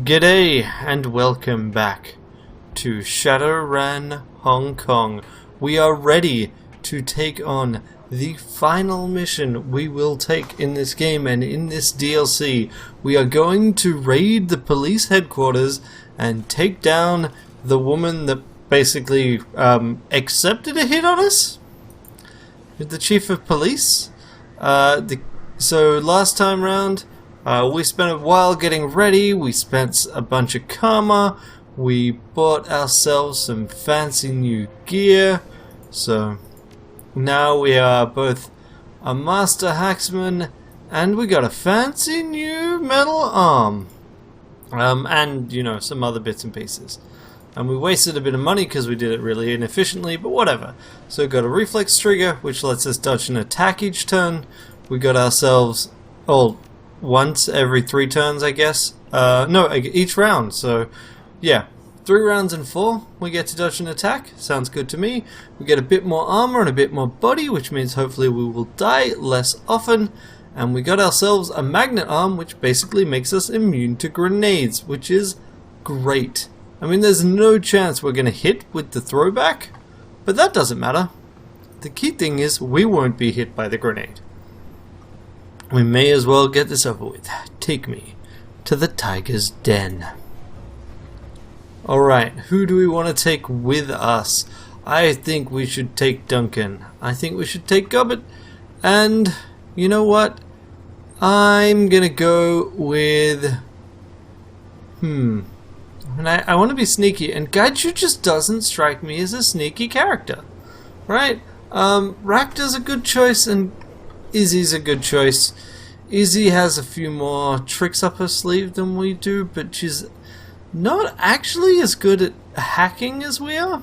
G'day and welcome back to ShadowRan Hong Kong. We are ready to take on the final mission we will take in this game and in this DLC. We are going to raid the police headquarters and take down the woman that basically accepted a hit on us? The chief of police? So last time round, we spent a while getting ready, we spent a bunch of karma, we bought ourselves some fancy new gear, so now we are both a master hacksman and we got a fancy new metal arm. And, you know, some other bits and pieces. And we wasted a bit of money because we did it really inefficiently, but whatever. So we got a reflex trigger, which lets us dodge an attack each turn. We got ourselves, once every 3 turns, I guess. No, each round. So, yeah, 3 rounds in 4, we get to dodge an attack. Sounds good to me. We get a bit more armor and a bit more body, which means hopefully we will die less often. And we got ourselves a magnet arm, which basically makes us immune to grenades, which is great. I mean, there's no chance we're going to hit with the throwback, but that doesn't matter. The key thing is we won't be hit by the grenade. We may as well get this over with. Take me to the tiger's den. Alright, who do we want to take with us? I think we should take Duncan. I think we should take Gobbet. And, you know what? I'm gonna go with... And I want to be sneaky, and Gaichu just doesn't strike me as a sneaky character. Right? Rakta's a good choice, and Izzy's a good choice. Izzy has a few more tricks up her sleeve than we do, but she's not actually as good at hacking as we are.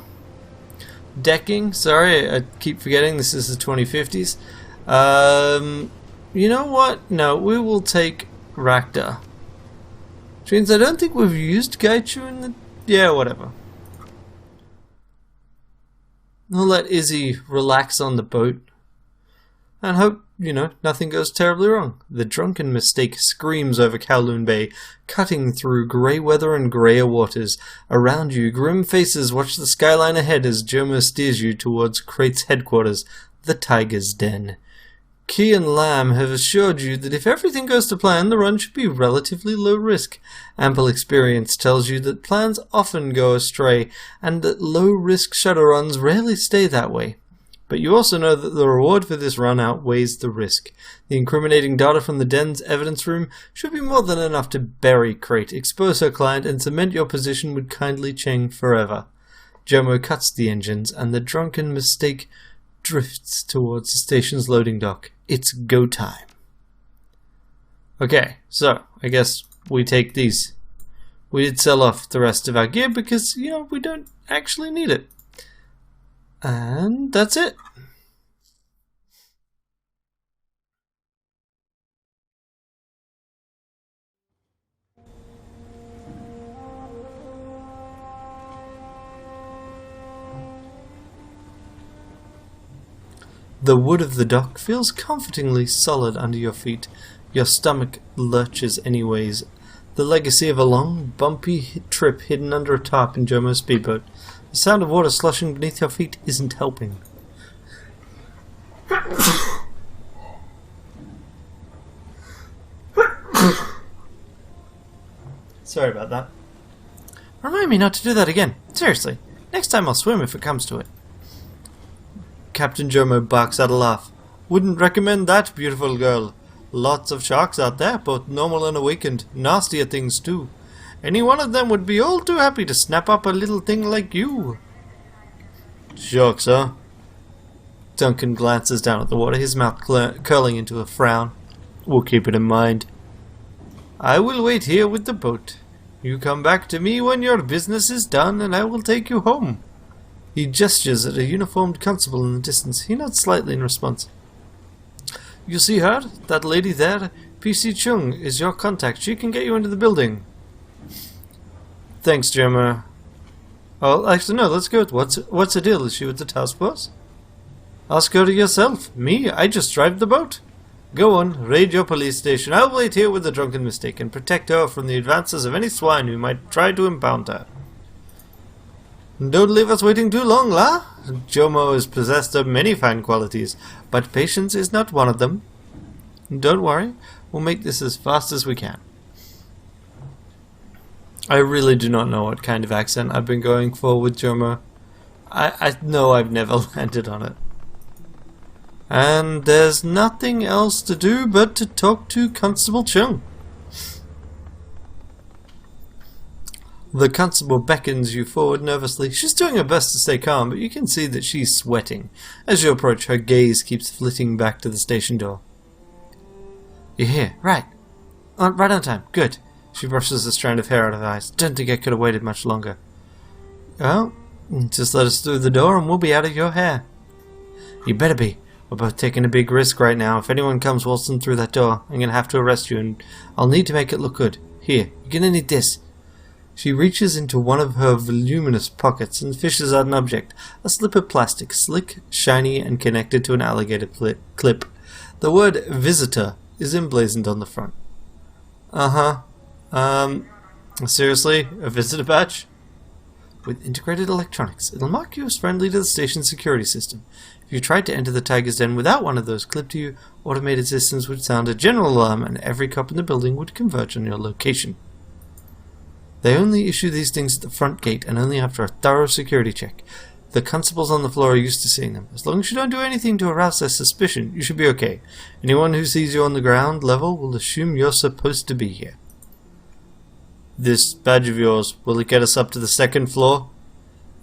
Decking, sorry, I keep forgetting this is the 2050s. You know what? No, we will take Rakta. Which means I don't think we've used Gaichu in the... Yeah, whatever. I'll let Izzy relax on the boat. And hope, you know, nothing goes terribly wrong. The drunken mistake screams over Kowloon Bay, cutting through grey weather and greyer waters. Around you, grim faces watch the skyline ahead as Jomo steers you towards Crate's headquarters, the Tiger's Den. Key and Lamb have assured you that if everything goes to plan, the run should be relatively low risk. Ample experience tells you that plans often go astray, and that low-risk shadow runs rarely stay that way. But you also know that the reward for this run outweighs the risk. The incriminating data from the den's evidence room should be more than enough to bury Crate, expose her client, and cement your position with Kindly Cheng forever. Jomo cuts the engines, and the drunken mistake drifts towards the station's loading dock. It's go time. Okay, so I guess we take these. We did sell off the rest of our gear because, you know, we don't actually need it. And that's it. The wood of the dock feels comfortingly solid under your feet. Your stomach lurches anyways. The legacy of a long, bumpy trip hidden under a tarp in Jomo's speedboat. The sound of water sloshing beneath your feet isn't helping. Sorry about that. Remind me not to do that again. Seriously. Next time I'll swim if it comes to it. Captain Jomo barks out a laugh. Wouldn't recommend that, beautiful girl. Lots of sharks out there, both normal and awakened. Nastier things too. Any one of them would be all too happy to snap up a little thing like you. Sharks, huh? Duncan glances down at the water, his mouth curling into a frown. We'll keep it in mind. I will wait here with the boat. You come back to me when your business is done, and I will take you home. He gestures at a uniformed constable in the distance. He nods slightly in response. You see her? That lady there? PC Chung is your contact. She can get you into the building. Thanks, Jomo. Oh, actually, no, let's go. What's the deal? Is she with the task force? Ask her yourself. Me? I just drive the boat. Go on, raid your police station. I'll wait here with the drunken mistake and protect her from the advances of any swine who might try to impound her. Don't leave us waiting too long, la? Jomo is possessed of many fine qualities, but patience is not one of them. Don't worry, we'll make this as fast as we can. I really do not know what kind of accent I've been going for with Jomo. I know I've never landed on it. And there's nothing else to do but to talk to Constable Chung. The constable beckons you forward nervously. She's doing her best to stay calm, but you can see that she's sweating. As you approach, her gaze keeps flitting back to the station door. You're here, right. Right on time, good. She brushes a strand of hair out of her eyes. Don't think I could have waited much longer. Well, just let us through the door and we'll be out of your hair. You better be. We're both taking a big risk right now. If anyone comes waltzing through that door, I'm going to have to arrest you, and I'll need to make it look good. Here, you're going to need this. She reaches into one of her voluminous pockets and fishes out an object. A slip of plastic, slick, shiny, and connected to an alligator clip. The word visitor is emblazoned on the front. Seriously? A visitor badge? With integrated electronics, it'll mark you as friendly to the station's security system. If you tried to enter the Tiger's Den without one of those clipped to you, automated systems would sound a general alarm and every cop in the building would converge on your location. They only issue these things at the front gate and only after a thorough security check. The constables on the floor are used to seeing them. As long as you don't do anything to arouse their suspicion, you should be okay. Anyone who sees you on the ground level will assume you're supposed to be here. This badge of yours, will it get us up to the second floor?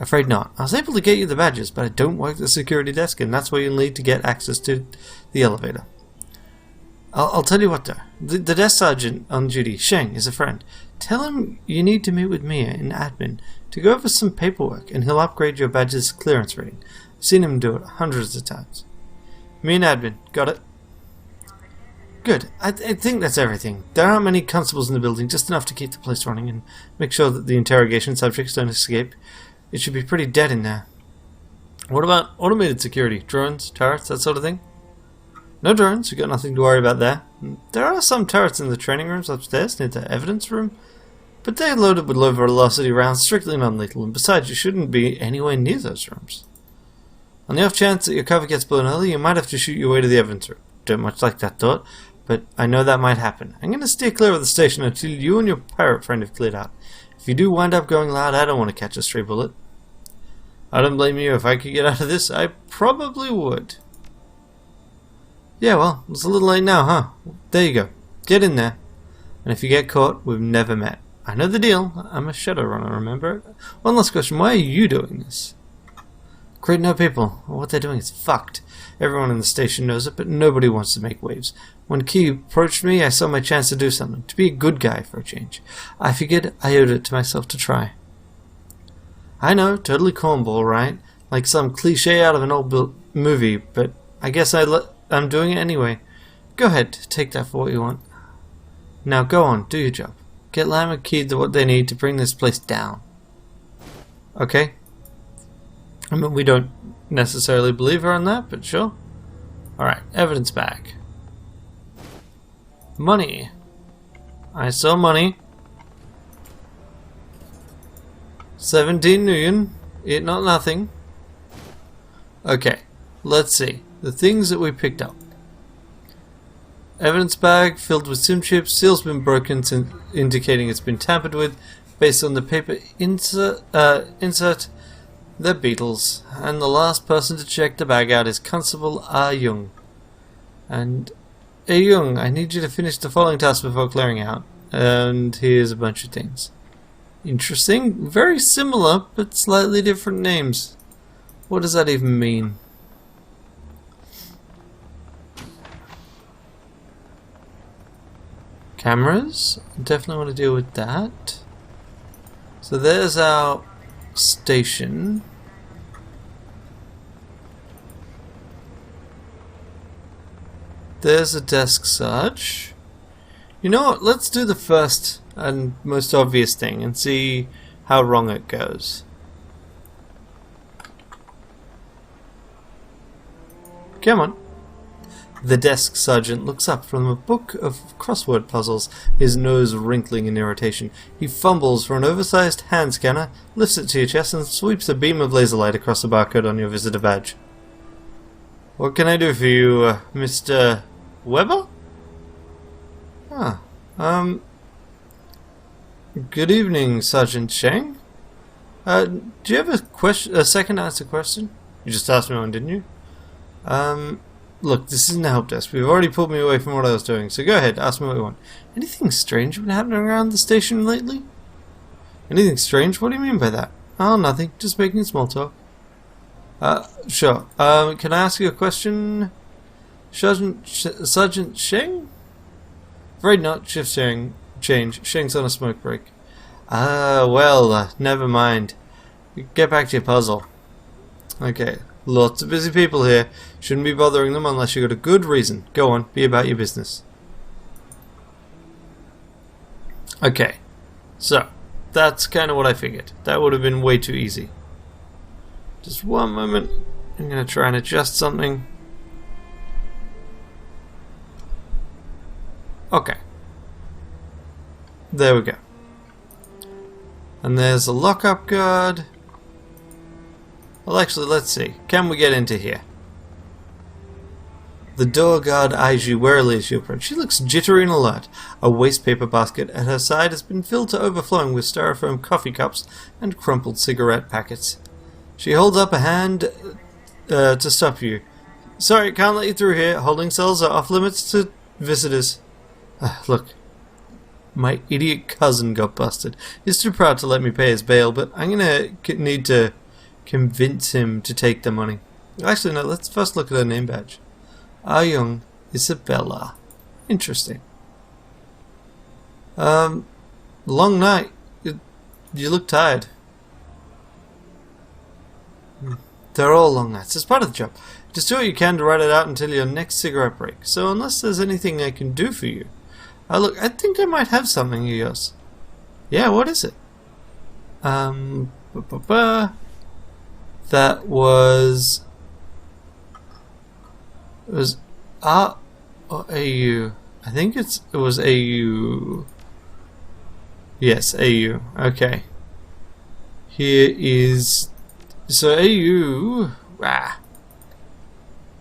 Afraid not. I was able to get you the badges, but I don't work the security desk, and that's where you'll need to get access to the elevator. I'll tell you what though. The desk sergeant on duty, Sheng, is a friend. Tell him you need to meet with Mia in admin to go over some paperwork, and he'll upgrade your badge's clearance rating. I've seen him do it hundreds of times. Me and admin, got it? Good. I think that's everything. There aren't many constables in the building, just enough to keep the place running and make sure that the interrogation subjects don't escape. It should be pretty dead in there. What about automated security? Drones, turrets, that sort of thing? No drones, you got nothing to worry about there. There are some turrets in the training rooms upstairs near the evidence room, but they're loaded with low velocity rounds, strictly non-lethal, and besides, you shouldn't be anywhere near those rooms. On the off chance that your cover gets blown early, you might have to shoot your way to the evidence room. Don't much like that thought, but I know that might happen. I'm going to steer clear of the station until you and your pirate friend have cleared out. If you do wind up going loud, I don't want to catch a stray bullet. I don't blame you. If I could get out of this, I probably would. Yeah, well, it's a little late now, huh? There you go. Get in there. And if you get caught, we've never met. I know the deal. I'm a ShadowRunner, remember? One last question. Why are you doing this? Great no people. What they're doing is fucked. Everyone in the station knows it, but nobody wants to make waves. When Key approached me, I saw my chance to do something. To be a good guy for a change. I figured I owed it to myself to try. I know, totally cornball, right? Like some cliche out of an old movie, but I guess I'm doing it anyway. Go ahead, take that for what you want. Now go on, do your job. Get Lam and Key what they need to bring this place down. Okay? I mean, we don't necessarily believe her on that, but sure. Alright, evidence back. Money. I saw money. 17 million. It not nothing. Okay, let's see. The things that we picked up. Evidence bag filled with SIM chips. Seal's been broken, indicating it's been tampered with. Based on the paper insert, the Beatles. And the last person to check the bag out is Constable Ah Young. And Young, I need you to finish the following task before clearing out. And here's a bunch of things. Interesting. Very similar, but slightly different names. What does that even mean? Cameras. Definitely want to deal with that. So there's our station. There's a desk search. You know what? Let's do the first and most obvious thing and see how wrong it goes. Come on. The desk sergeant looks up from a book of crossword puzzles, his nose wrinkling in irritation. He fumbles for an oversized hand scanner, lifts it to your chest, and sweeps a beam of laser light across the barcode on your visitor badge. What can I do for you, Mr. Weber? Ah, good evening, Sergeant Shang. Do you have a second to answer question? You just asked me one, didn't you? Look, this isn't a help desk. We've already pulled me away from what I was doing, so go ahead, ask me what you want. Anything strange been happening around the station lately? Anything strange? What do you mean by that? Oh, nothing. Just making small talk. Sure. Can I ask you a question? Sergeant Sheng? Afraid not. Shift change. Sheng's on a smoke break. Never mind. Get back to your puzzle. Okay. Lots of busy people here. Shouldn't be bothering them unless you got a good reason. Go on, be about your business. Okay. So, that's kind of what I figured. That would have been way too easy. Just one moment. I'm going to try and adjust something. Okay. There we go. And there's a lockup guard. Well, actually, let's see. Can we get into here? The door guard eyes you warily as you approach. She looks jittery and alert. A waste paper basket at her side has been filled to overflowing with styrofoam coffee cups and crumpled cigarette packets. She holds up a hand to stop you. Sorry, can't let you through here. Holding cells are off limits to visitors. Look, my idiot cousin got busted. He's too proud to let me pay his bail, but I'm gonna need to convince him to take the money. Actually, no, let's first look at her name badge. Ah Young Isabella. Interesting. Long night. You look tired. They're all long nights. It's part of the job. Just do what you can to ride it out until your next cigarette break. So unless there's anything I can do for you... look, I think I might have something of yours. Yeah, what is it? That was... It was A or AU. I think it was AU. Yes, AU. Okay. Here is... So AU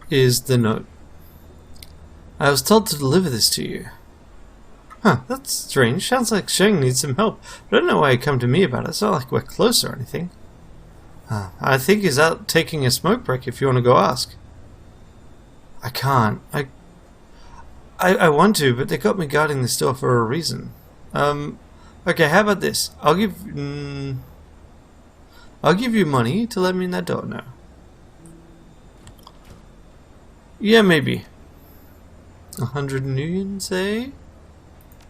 is the note. I was told to deliver this to you. Huh, that's strange. Sounds like Sheng needs some help. But I don't know why he come to me about it. It's not like we're close or anything. I think he's out taking a smoke break if you want to go ask. I can't. I want to, but they got me guarding the store for a reason. Okay, how about this? I'll give you money to let me in that door now. Yeah, maybe. 100 million, say?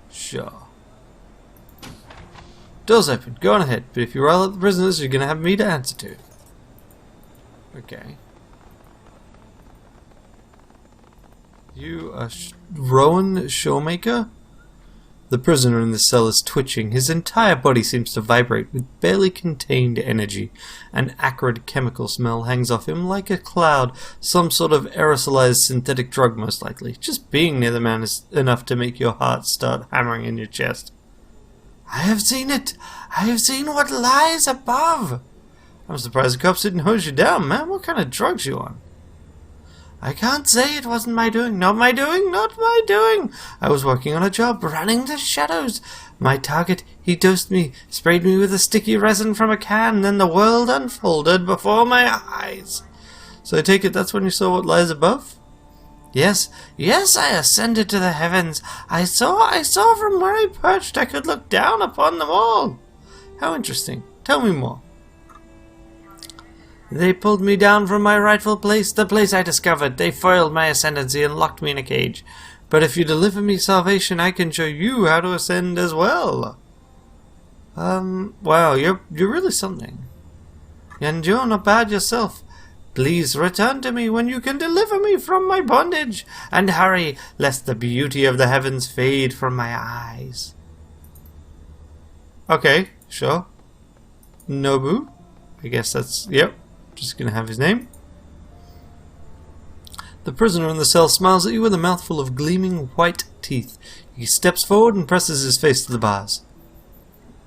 Sure. Door's open. Go on ahead. But if you rile up the prisoners, you're going to have me to answer to. Okay. You are Rowan Shawmaker? The prisoner in the cell is twitching. His entire body seems to vibrate with barely contained energy. An acrid chemical smell hangs off him like a cloud, some sort of aerosolized synthetic drug most likely. Just being near the man is enough to make your heart start hammering in your chest. I have seen it! I have seen what lies above! I'm surprised the cops didn't hose you down, man. What kind of drugs you on? I can't say it wasn't my doing. Not my doing, not my doing. I was working on a job, running the shadows. My target, he dosed me, sprayed me with a sticky resin from a can, then the world unfolded before my eyes. So I take it that's when you saw what lies above? Yes, I ascended to the heavens. I saw from where I perched I could look down upon them all. How interesting. Tell me more. They pulled me down from my rightful place, the place I discovered. They foiled my ascendancy and locked me in a cage. But if you deliver me salvation, I can show you how to ascend as well. Wow, you're really something. And you're not bad yourself. Please return to me when you can deliver me from my bondage. And hurry, lest the beauty of the heavens fade from my eyes. Okay, sure. Nobu? I guess that's... Yep. Just gonna have his name. The prisoner in the cell smiles at you with a mouthful of gleaming white teeth. He steps forward and presses his face to the bars.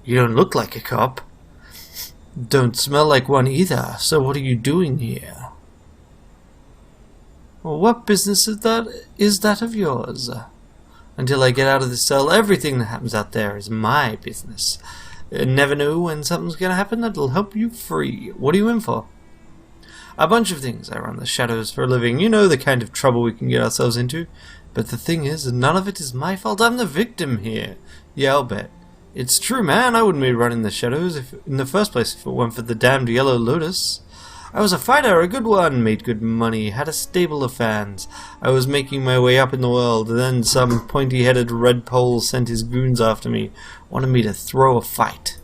You don't look like a cop. Don't smell like one either, so what are you doing here? Well, what business is that of yours? Until I get out of this cell, everything that happens out there is my business. Never know when something's gonna happen that'll help you free. What are you in for? A bunch of things. I run the shadows for a living. You know the kind of trouble we can get ourselves into. But the thing is, none of it is my fault. I'm the victim here. Yeah, I'll bet. It's true, man. I wouldn't be running the shadows in the first place if it weren't for the damned Yellow Lotus. I was a fighter, a good one, made good money, had a stable of fans. I was making my way up in the world, then some pointy-headed red pole sent his goons after me, wanted me to throw a fight.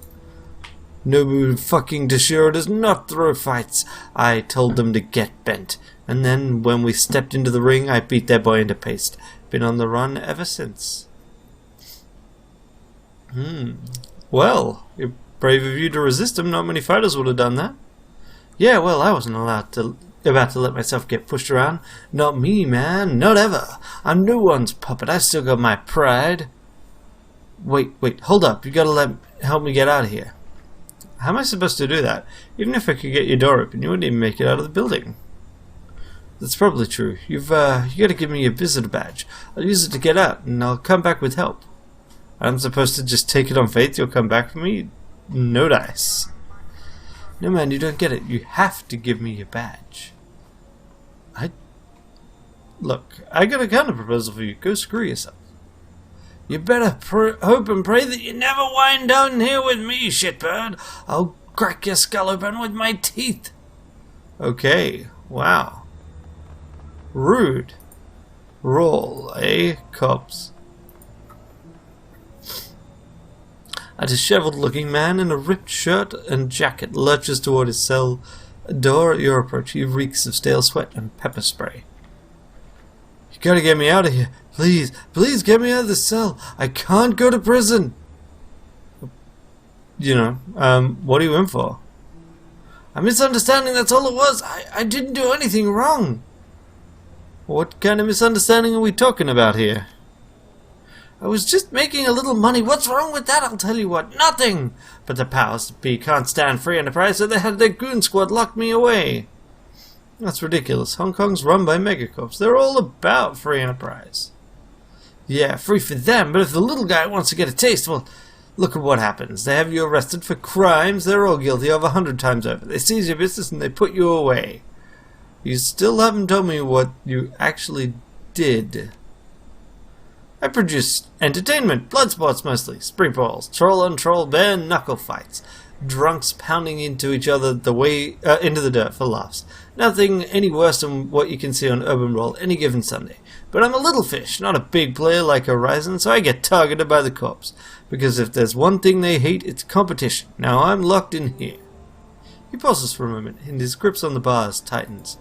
Nobu fucking Deshiro does not throw fights. I told them to get bent, and then when we stepped into the ring, I beat that boy into paste. Been on the run ever since. Well, you're brave of you to resist him. Not many fighters would have done that. Yeah, well, I wasn't about to let myself get pushed around. Not me, man. Not ever. I'm no one's puppet. I still got my pride. Wait, hold up. You gotta help me get out of here. How am I supposed to do that? Even if I could get your door open, you wouldn't even make it out of the building. That's probably true. You gotta give me your visitor badge. I'll use it to get out, and I'll come back with help. I'm supposed to just take it on faith you'll come back for me? No dice. No, man, you don't get it. You have to give me your badge. Look, I got a counter proposal for you. Go screw yourself. You better hope and pray that you never wind down here with me, shitbird. I'll crack your skull open with my teeth. Okay, wow. Rude. Roll, eh, cops? A disheveled-looking man in a ripped shirt and jacket lurches toward his cell door at your approach. He reeks of stale sweat and pepper spray. You gotta get me out of here. Please, please get me out of this cell. I can't go to prison. You know, what are you in for? A misunderstanding, that's all it was. I didn't do anything wrong. What kind of misunderstanding are we talking about here? I was just making a little money. What's wrong with that? I'll tell you what. Nothing! But the powers that be can't stand free enterprise, so they had their goon squad lock me away. That's ridiculous. Hong Kong's run by megacorps. They're all about free enterprise. Yeah, free for them, but if the little guy wants to get a taste, well, look at what happens. They have you arrested for crimes they're all guilty of 100 times over. They seize your business and they put you away. You still haven't told me what you actually did. I produced entertainment, blood sports mostly, spree balls, troll on troll, bare knuckle fights, drunks pounding into each other into the dirt for laughs. Nothing any worse than what you can see on Urban Roll any given Sunday. But I'm a little fish, not a big player like Horizon, so I get targeted by the cops. Because if there's one thing they hate, it's competition. Now I'm locked in here. He pauses for a moment, and his grips on the bars tightens.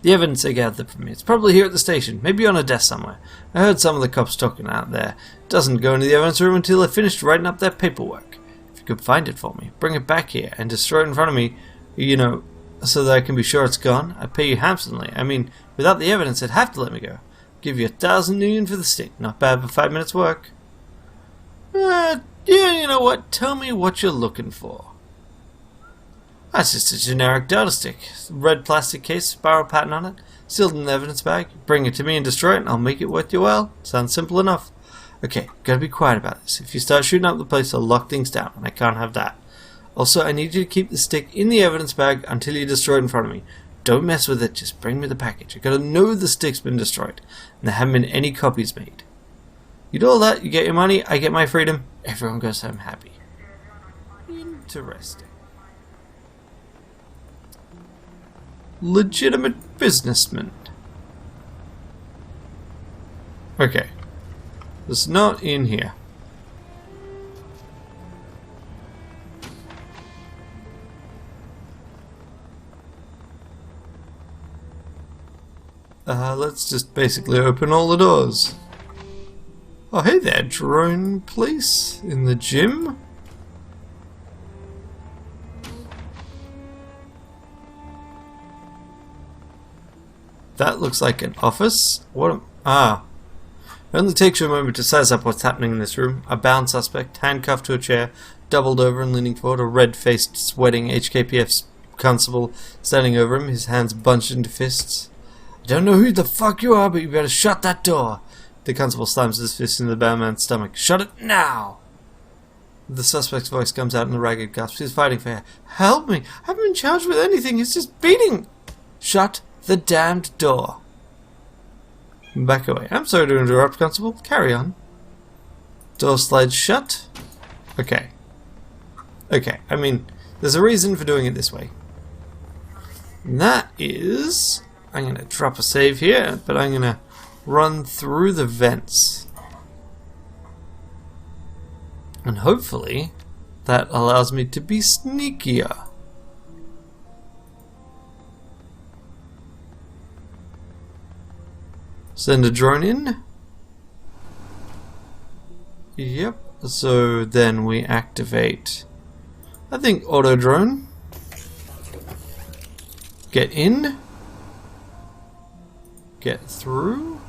The evidence I gathered from me. It's probably here at the station, maybe on a desk somewhere. I heard some of the cops talking out there. It doesn't go into the evidence room until I finished writing up their paperwork. If you could find it for me, bring it back here and destroy it in front of me, you know, so that I can be sure it's gone. I'd pay you handsomely. I mean, without the evidence, they'd have to let me go. Give you 1,000 million for the stick. Not bad for 5 minutes work. Yeah, you know what? Tell me what you're looking for. That's just a generic data stick. Red plastic case, spiral pattern on it, sealed in an evidence bag. Bring it to me and destroy it, and I'll make it worth your while. Sounds simple enough. Okay, gotta be quiet about this. If you start shooting up the place, I'll lock things down, and I can't have that. Also, I need you to keep the stick in the evidence bag until you destroy it in front of me. Don't mess with it, just bring me the package. I gotta know the stick's been destroyed, and there haven't been any copies made. You do all that, you get your money, I get my freedom, everyone goes home happy. Interesting. Legitimate businessman. Okay. It's not in here. Let's just basically open all the doors. Oh, hey there, drone police in the gym. that looks like an office. Ah. It only takes you a moment to size up what's happening in this room. A bound suspect, handcuffed to a chair, doubled over and leaning forward, a red-faced, sweating HKPF constable standing over him, his hands bunched into fists. I don't know who the fuck you are, but you better shut that door. The constable slams his fist into the bad man's stomach. Shut it now! The suspect's voice comes out in a ragged gasp. He's fighting for air. Help me! I haven't been charged with anything. It's just beating. Shut the damned door. Back away. I'm sorry to interrupt, Constable. Carry on. Door slides shut. Okay. Okay, I mean, there's a reason for doing it this way. And that is... I'm going to drop a save here, but I'm going to run through the vents. And hopefully, that allows me to be sneakier. Send a drone in. Yep. So then we activate, I think, auto drone. Get in. Get through.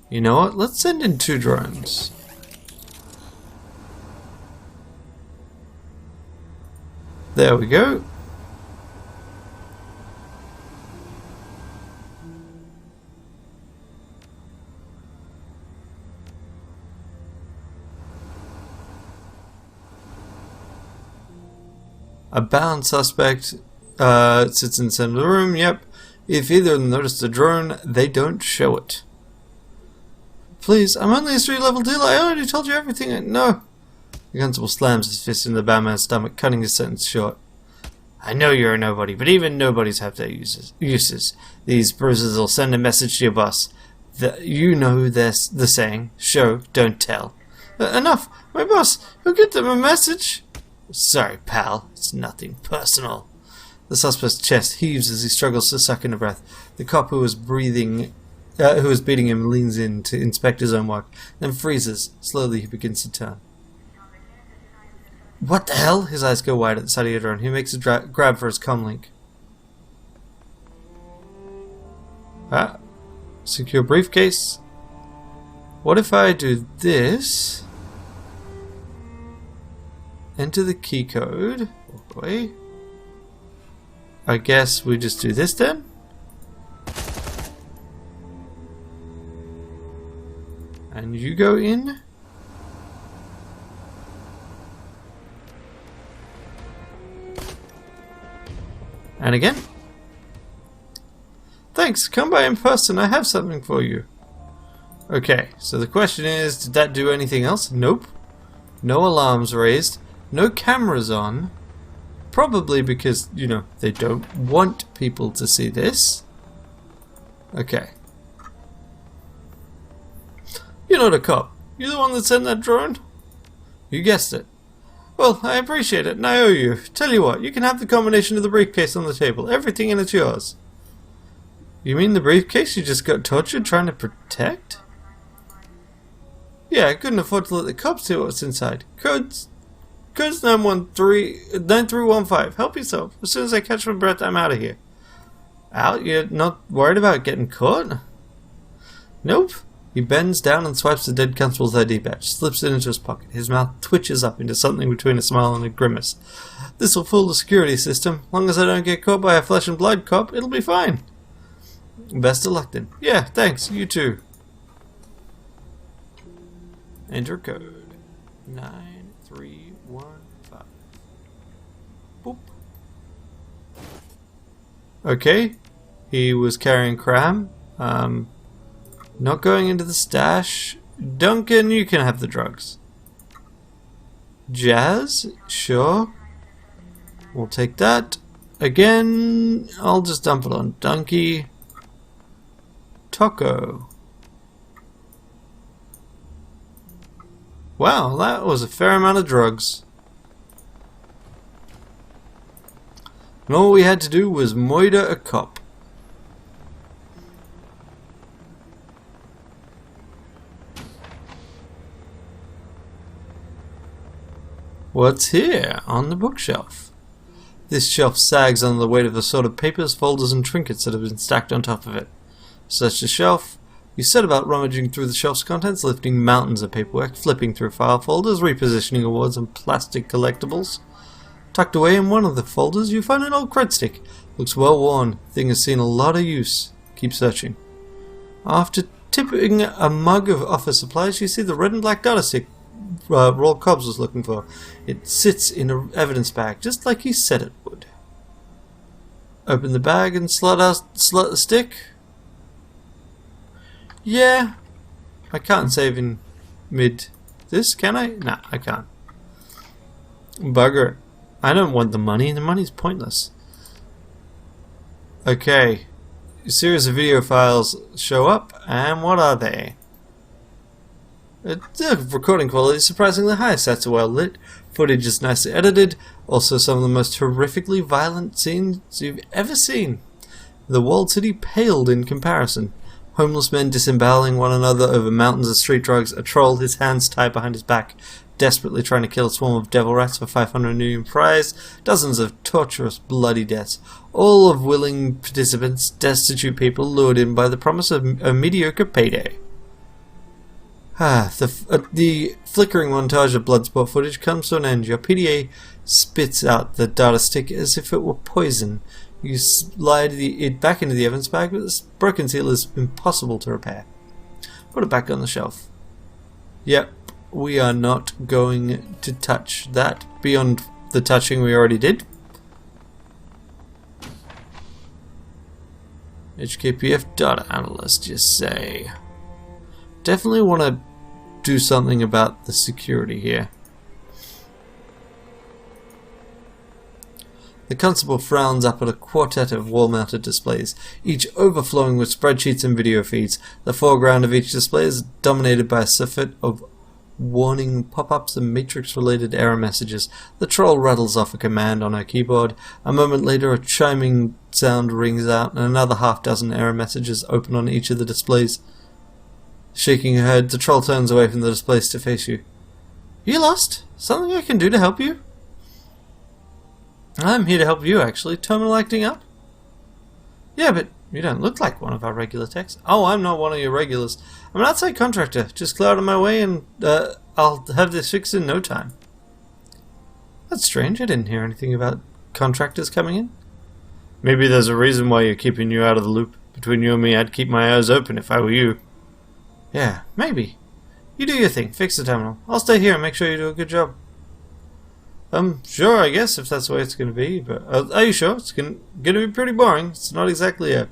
You know what? Let's send in 2 drones. There we go. A bound suspect sits in the center of the room. Yep. If either of them notice the drone, they don't show it. Please, I'm only a 3-level dealer. I already told you everything. No. The constable slams his fist into the bad man's stomach, cutting his sentence short. I know you're a nobody, but even nobodies have their uses. These bruises will send a message to your boss. You know the saying, show, don't tell. Enough! My boss, he'll get them a message. Sorry, pal. It's nothing personal. The suspect's chest heaves as he struggles to suck in a breath. The cop who was beating him leans in to inspect his own work, then freezes. Slowly he begins to turn. What the hell? His eyes go wide at the sight of your drone. He makes a grab for his comlink. Secure briefcase. What if I do this? Enter the key code. Walk away. I guess we just do this then? And you go in. And again. Thanks, come by in person, I have something for you. Okay, so the question is, did that do anything else? Nope. No alarms raised. No cameras on. Probably because, you know, they don't want people to see this. Okay. You're not a cop. You're the one that sent that drone? You guessed it. Well, I appreciate it, and I owe you. Tell you what, you can have the combination of the briefcase on the table. Everything in it's yours. You mean the briefcase you just got tortured trying to protect? Yeah, I couldn't afford to let the cops see what's inside. Codes 9315. Help yourself. As soon as I catch my breath, I'm out of here. Out? You're not worried about getting caught? Nope. He bends down and swipes the dead constable's ID badge, slips it into his pocket. His mouth twitches up into something between a smile and a grimace. This'll fool the security system. Long as I don't get caught by a flesh and blood cop, it'll be fine. Best of luck then. Yeah, thanks. You too. Enter code 9315. Boop. Okay. He was carrying cram. Not going into the stash. Duncan, you can have the drugs. Jazz? Sure. We'll take that. Again, I'll just dump it on Donkey. Taco. Wow, that was a fair amount of drugs. And all we had to do was murder a cop. What's here on the bookshelf? This shelf sags under the weight of the sort of papers, folders, and trinkets that have been stacked on top of it. Search the shelf. You set about rummaging through the shelf's contents, lifting mountains of paperwork, flipping through file folders, repositioning awards and plastic collectibles. Tucked away in one of the folders, you find an old cred stick. Looks well worn. Thing has seen a lot of use. Keep searching. After tipping a mug of office supplies, you see the red and black data stick Roll Cobbs was looking for. It sits in an evidence bag, just like he said it would. Open the bag and slot the stick. Yeah. I can't save in mid this, can I? Nah, I can't. Bugger it. I don't want the money. The money's pointless. Okay. A series of video files show up, and what are they? The recording quality is surprisingly high. Sets are well lit. Footage is nicely edited. Also some of the most horrifically violent scenes you've ever seen. The walled city paled in comparison. Homeless men disemboweling one another over mountains of street drugs. A troll, his hands tied behind his back, desperately trying to kill a swarm of devil rats for 500 million prize. Dozens of torturous, bloody deaths. All of willing participants, destitute people lured in by the promise of a mediocre payday. The flickering montage of bloodsport footage comes to an end. Your PDA spits out the data stick as if it were poison. You slide it back into the evidence bag, but this broken seal is impossible to repair. Put it back on the shelf. Yep, we are not going to touch that beyond the touching we already did. HKPF data analyst, you say? Definitely want to do something about the security here. The constable frowns up at a quartet of wall-mounted displays, each overflowing with spreadsheets and video feeds. The foreground of each display is dominated by a surfeit of warning pop-ups and matrix-related error messages. The troll rattles off a command on her keyboard. A moment later, a chiming sound rings out, and another half-dozen error messages open on each of the displays. Shaking her head, the troll turns away from the displays to face you. You lost? Something I can do to help you? I'm here to help you, actually. Terminal acting up? Yeah, but you don't look like one of our regular techs. Oh, I'm not one of your regulars. I'm an outside contractor. Just clear out of my way and I'll have this fixed in no time. That's strange. I didn't hear anything about contractors coming in. Maybe there's a reason why you're keeping you out of the loop. Between you and me, I'd keep my eyes open if I were you. Yeah, maybe. You do your thing. Fix the terminal. I'll stay here and make sure you do a good job. Sure, I guess, if that's the way it's going to be, but are you sure? It's going to be pretty boring. It's not exactly a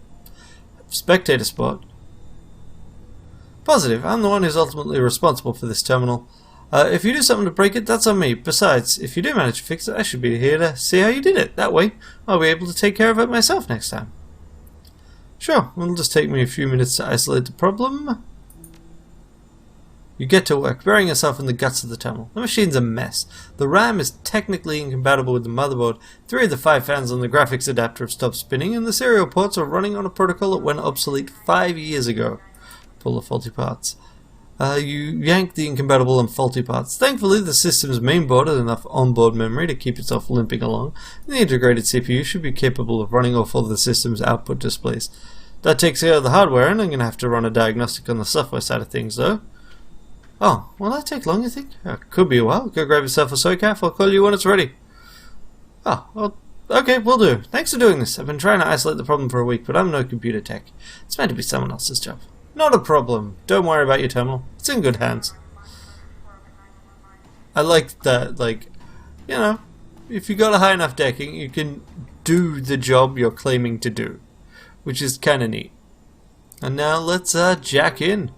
spectator spot. Positive. I'm the one who's ultimately responsible for this terminal. If you do something to break it, that's on me. Besides, if you do manage to fix it, I should be here to see how you did it. That way, I'll be able to take care of it myself next time. Sure, it'll just take me a few minutes to isolate the problem. You get to work, burying yourself in the guts of the terminal. The machine's a mess. The RAM is technically incompatible with the motherboard. 3 of the 5 fans on the graphics adapter have stopped spinning, and the serial ports are running on a protocol that went obsolete 5 years ago. Pull the faulty parts. You yank the incompatible and faulty parts. Thankfully, the system's main board has enough onboard memory to keep itself limping along, and the integrated CPU should be capable of running off all the system's output displays. That takes care of the hardware, and I'm going to have to run a diagnostic on the software side of things, though. Oh, will that take long, you think? Could be a while. Go grab yourself a soy calf. I'll call you when it's ready. Oh, well, okay, will do. Thanks for doing this. I've been trying to isolate the problem for a week, but I'm no computer tech. It's meant to be someone else's job. Not a problem. Don't worry about your terminal. It's in good hands. I like that, like, you know, if you got a high enough decking, you can do the job you're claiming to do, which is kind of neat. And now let's jack in.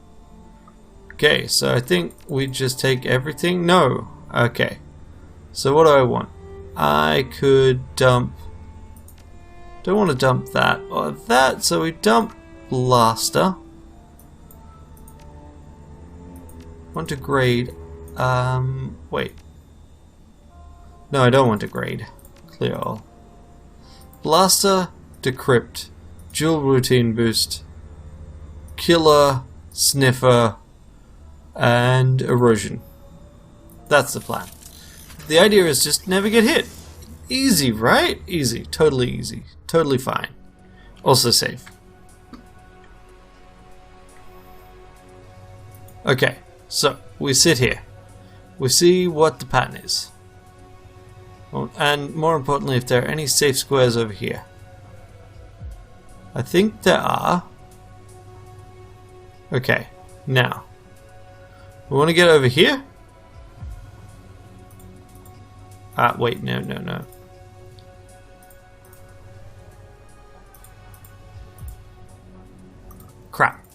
Okay, so I think we just take everything. No. Okay. So what do I want? I could dump... Don't want to dump that or that, so we dump blaster. Want to grade... wait. No, I don't want to grade. Clear all. Blaster, decrypt, dual routine boost, killer, sniffer, and erosion. That's the plan. The idea is just never get hit. Easy, right? Easy. Totally easy. Totally fine. Also safe. Okay, so we sit here. We see what the pattern is. And more importantly, if there are any safe squares over here. I think there are. Okay, now. We want to get over here. Wait, no. Crap.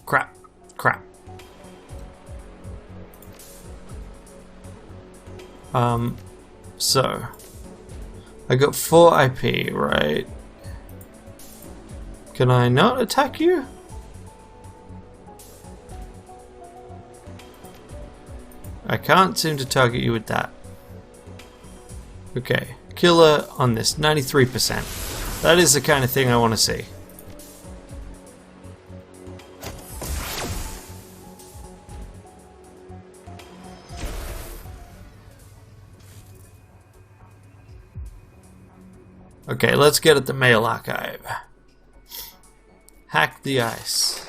So I got 4 IP, right? Can I not attack you? I can't seem to target you with that. Okay, killer on this, 93%. That is the kind of thing I want to see. Okay, let's get at the mail archive. Hack the ice.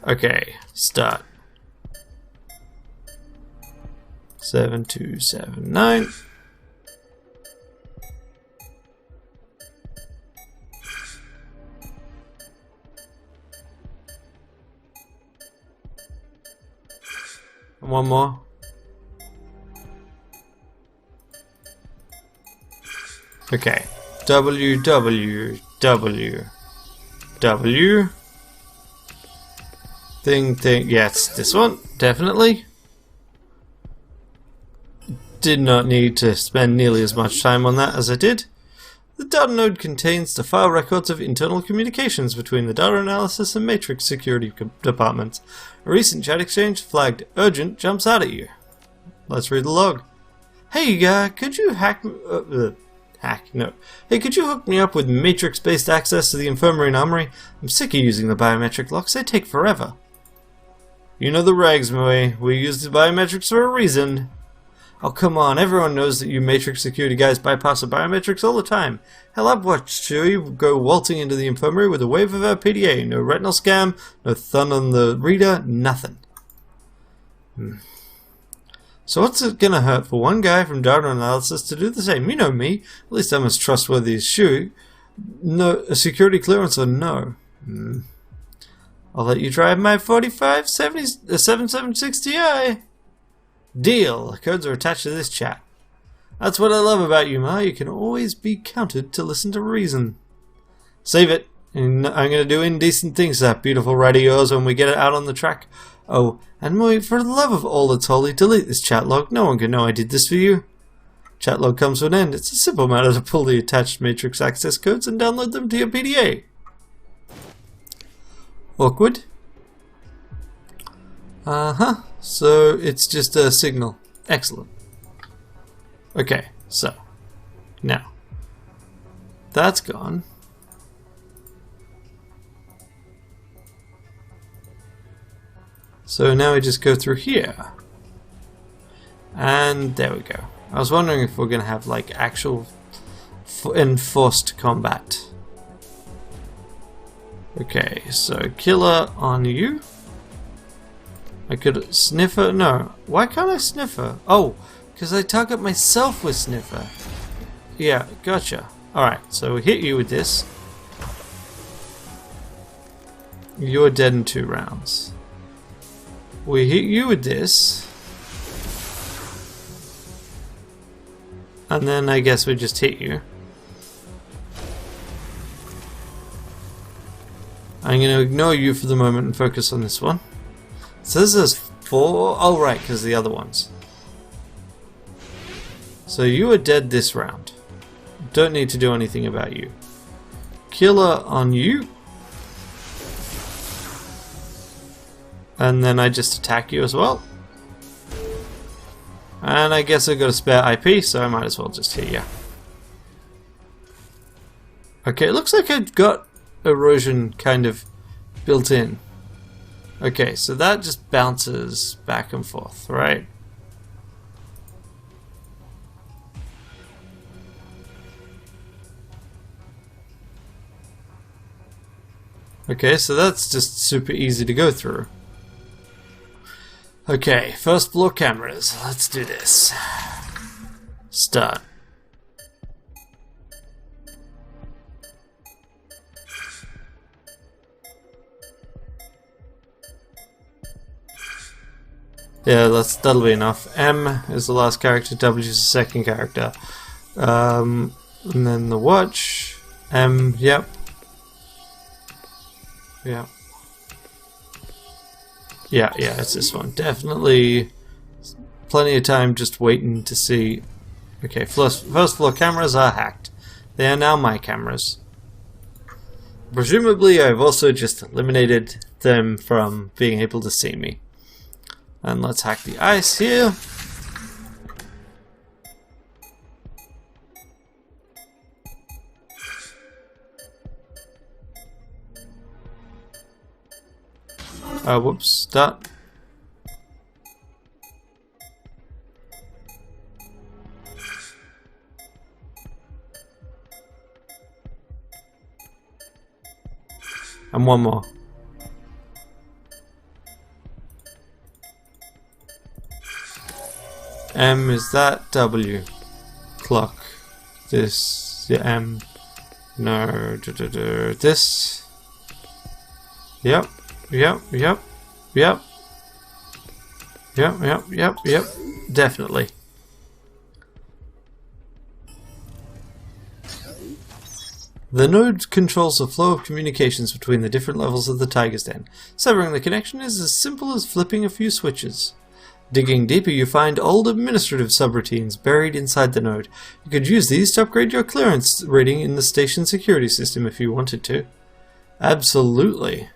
Okay, start. 7279. And one more. Okay. W. Thing. Yes, this one. Definitely. Did not need to spend nearly as much time on that as I did. The data node contains the file records of internal communications between the data analysis and matrix security departments. A recent chat exchange flagged urgent jumps out at you. Let's read the log. Hey, could you Hey, could you hook me up with matrix-based access to the infirmary and armory? I'm sick of using the biometric locks. They take forever. You know the regs, Moe. We use the biometrics for a reason. Oh, come on. Everyone knows that you matrix security guys bypass the biometrics all the time. Hell, I've watched you go waltzing into the infirmary with a wave of our PDA. No retinal scam, no thun on the reader, nothing. So what's it gonna hurt for one guy from data analysis to do the same? You know me. At least I'm as trustworthy as you. No, a security clearance or no? I'll let you drive my 7760 Ti. Deal. The codes are attached to this chat. That's what I love about you, Ma. You can always be counted to listen to reason. Save it. And I'm gonna do indecent things to that beautiful ride of yours when we get it out on the track. Oh, and Moe, for the love of all that's holy, delete this chat log. No one can know I did this for you. Chat log comes to an end. It's a simple matter to pull the attached matrix access codes and download them to your PDA. Awkward. So it's just a signal. Excellent. Okay, so now that's gone. So now we just go through here. And there we go. I was wondering if we're going to have like actual enforced combat. Okay, so killer on you. I could sniffer. No, why can't I sniffer? Oh, because I target myself with sniffer. Yeah, gotcha. Alright, so we hit you with this. You're dead in 2 rounds. We hit you with this. And then I guess we just hit you. I'm going to ignore you for the moment and focus on this one. It says there's 4. Oh, right, because the other ones. So you are dead this round. Don't need to do anything about you. Killer on you. And then I just attack you as well. And I guess I've got a spare IP, so I might as well just hit you. Okay, it looks like I've got erosion kind of built in. Okay, so that just bounces back and forth, right? Okay, so that's just super easy to go through. Okay, first floor cameras. Let's do this. Start. Yeah, that'll be enough. M is the last character, W is the second character. And then the watch. M, yep. Yeah. Yeah, it's this one. Definitely plenty of time just waiting to see. Okay, first floor cameras are hacked. They are now my cameras. Presumably I've also just eliminated them from being able to see me. And let's hack the ice here. Whoops, start. And one more. M is that, W. Clock. This, yeah, M. No, this. Yep. Yep. Definitely. The node controls the flow of communications between the different levels of the Tiger's Den. Severing the connection is as simple as flipping a few switches. Digging deeper, you find old administrative subroutines buried inside the node. You could use these to upgrade your clearance rating in the station security system if you wanted to. Absolutely.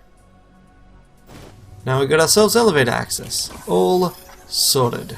Now we got ourselves elevator access. All sorted.